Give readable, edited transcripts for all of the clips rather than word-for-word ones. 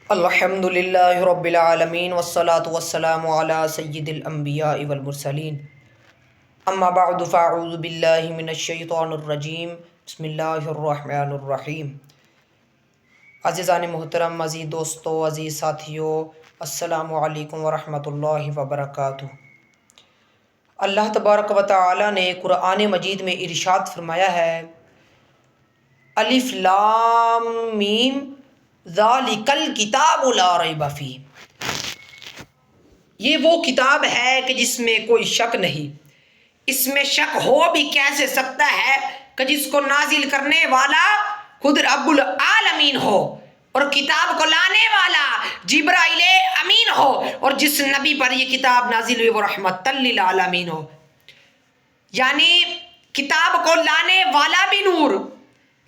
الحمدللہ رب العالمین والصلاة والسلام علی سید الانبیاء والمرسلین اما بعد فاعوذ باللہ من الشیطان الرجیم بسم اللہ الرحمن الرحیم۔ عزیزان محترم، عزیز دوستو، عزیز ساتھیو، السلام علیکم ورحمۃ اللہ وبرکاتہ۔ اللہ تبارک و تعالی نے قرآن مجید میں ارشاد فرمایا ہے، الف لام میم ذالک الکتاب لا ریب فیہ، یہ وہ کتاب ہے کہ جس میں کوئی شک نہیں۔ اس میں شک ہو بھی کیسے سکتا ہے کہ جس کو نازل کرنے والا خود رب العالمین ہو اور کتاب کو لانے والا جبرائیل امین ہو، اور جس نبی پر یہ کتاب نازل ہوئی وہ رحمت للعالمین ہو۔ یعنی کتاب کو لانے والا بھی نور،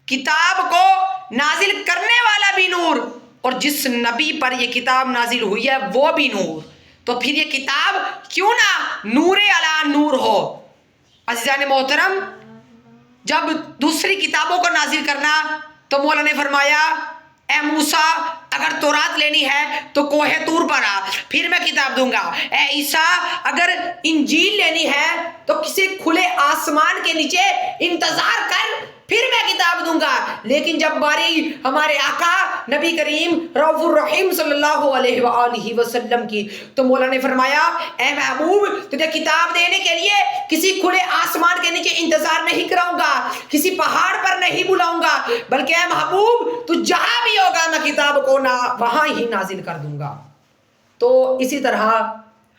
کتاب کو نازل کرنے والا بھی نور، اور جس نبی پر یہ کتاب نازل ہوئی ہے وہ بھی نور۔ تو پھر یہ کتاب کیوں نہ نور علی نور ہو۔ عزیزان محترم، جب دوسری کتابوں کو نازل کرنا تو مولا نے فرمایا، اے موسیٰ اگر تورات لینی ہے تو کوہ طور پر آ، پھر میں کتاب دوں گا۔ اے عیسیٰ اگر انجیل لینی ہے تو کسی کھلے آسمان کے نیچے انتظار کر، پھر میں کتاب دوں گا۔ لیکن جب باری ہمارے آقا نبی کریم رؤوف الرحیم صلی اللہ علیہ وآلہ وسلم کی، تو مولا نے فرمایا، اے محبوب تجھے کتاب دینے کے لیے کسی کھلے آسمان کے نیچے انتظار نہیں کراؤں گا، کسی پہاڑ پر نہیں بلاؤں گا، بلکہ اے محبوب تو جہاں بھی ہوگا میں کتاب کو وہاں ہی نازل کر دوں گا۔ تو اسی طرح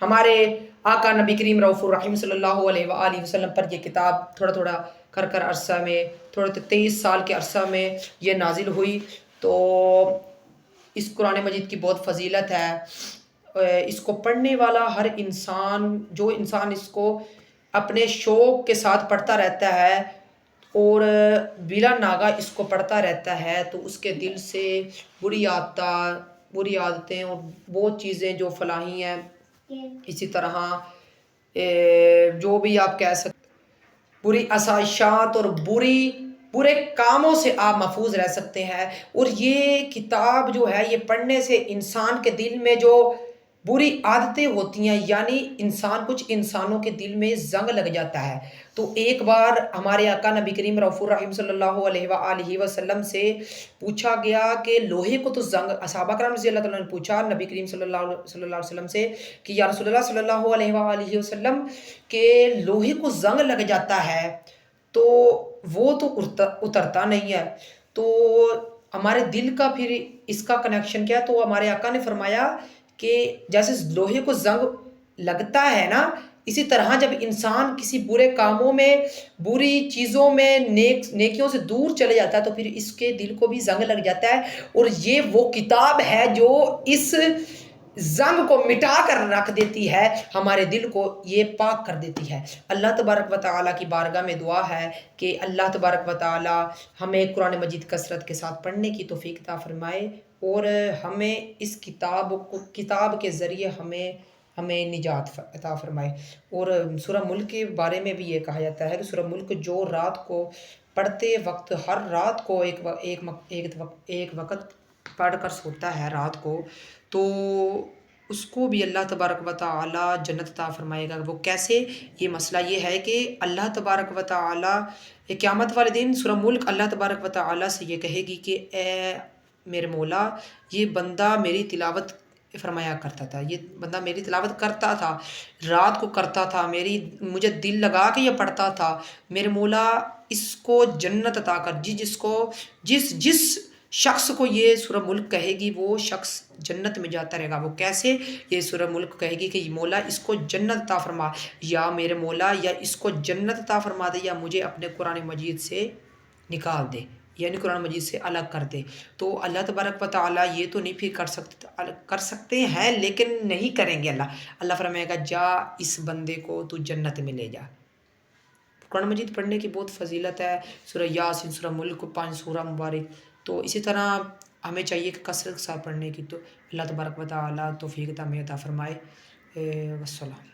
ہمارے آقا نبی کریم رؤوف الرحیم صلی اللہ علیہ وآلہ وسلم پر یہ کتاب تھوڑا تھوڑا کر عرصہ میں، تھوڑا 23 سال کے عرصہ میں یہ نازل ہوئی۔ تو اس قرآن مجید کی بہت فضیلت ہے۔ اس کو پڑھنے والا ہر انسان، جو انسان اس کو اپنے شوق کے ساتھ پڑھتا رہتا ہے اور بلا ناغہ اس کو پڑھتا رہتا ہے، تو اس کے دل سے بری عادتیں اور بہت چیزیں جو فلاحی ہیں، اسی طرح جو بھی آپ کہہ سکتے بری آسائشات اور برے کاموں سے آپ محفوظ رہ سکتے ہیں۔ اور یہ کتاب جو ہے، یہ پڑھنے سے انسان کے دل میں جو بری عادتیں ہوتی ہیں، یعنی کچھ انسانوں کے دل میں زنگ لگ جاتا ہے۔ تو ایک بار ہمارے آقا نبی کریم رؤوف الرحیم صلی اللہ علیہ وآلہ وسلم سے پوچھا گیا کہ لوہے کو تو زنگ، صحابہ کرام رضی اللہ تعالیٰ نے پوچھا نبی کریم صلی اللہ علیہ وسلم سے کہ یا رسول اللہ صلی اللہ علیہ وآلہ وسلم کہ لوہے کو زنگ لگ جاتا ہے تو وہ تو اترتا نہیں ہے، تو ہمارے دل کا پھر اس کا کنیکشن کیا؟ تو ہمارے آقا نے فرمایا کہ جیسے لوہے کو زنگ لگتا ہے نا، اسی طرح جب انسان کسی برے کاموں میں، بری چیزوں میں، نیکیوں سے دور چلے جاتا ہے تو پھر اس کے دل کو بھی زنگ لگ جاتا ہے۔ اور یہ وہ کتاب ہے جو اس زنگ کو مٹا کر رکھ دیتی ہے، ہمارے دل کو یہ پاک کر دیتی ہے۔ اللہ تبارک و تعالیٰ کی بارگاہ میں دعا ہے کہ اللہ تبارک و تعالیٰ ہمیں قرآن مجید کثرت کے ساتھ پڑھنے کی توفیق عطا فرمائے، اور ہمیں اس کتاب کے ذریعے ہمیں نجات عطا فرمائے۔ اور سورہ ملک کے بارے میں بھی یہ کہا جاتا ہے کہ سورہ ملک جو رات کو پڑھتے وقت، ہر رات کو ایک وقت پڑھ کر سوتا ہے رات کو، تو اس کو بھی اللہ تبارک و تعالی جنت عطا فرمائے گا۔ وہ کیسے؟ یہ مسئلہ یہ ہے کہ اللہ تبارک و تعالی قیامت والے دن سورہ ملک اللہ تبارک و تعالی سے یہ کہے گی کہ اے میرے مولا، یہ بندہ میری تلاوت فرمایا کرتا تھا، یہ بندہ میری تلاوت کرتا تھا، رات کو کرتا تھا، مجھے دل لگا کے یہ پڑھتا تھا، میرے مولا اس کو جنت عطا کر۔ جس شخص کو یہ سورہ ملک کہے گی وہ شخص جنت میں جاتا رہے گا۔ وہ کیسے؟ یہ سورہ ملک کہے گی کہ مولا اس کو جنت عطا فرما، یا میرے مولا یا اس کو جنت عطا فرما دے، یا مجھے اپنے قرآن مجید سے نکال دے، یعنی قرآن مجید سے الگ کر دے۔ تو اللہ تبارک و تعالیٰ یہ تو نہیں پھر کر سکتے ہیں، لیکن نہیں کریں گے۔ اللہ فرمائے گا جا اس بندے کو تو جنت میں لے جا۔ قرآن مجید پڑھنے کی بہت فضیلت ہے، سورہ یاسین، سورہ ملک، 5 سورہ مبارک۔ تو اسی طرح ہمیں چاہیے کہ کثرت کے ساتھ پڑھنے کی، تو اللہ تبارک و تعالیٰ توفیق عطا فرمائے۔ والسلام۔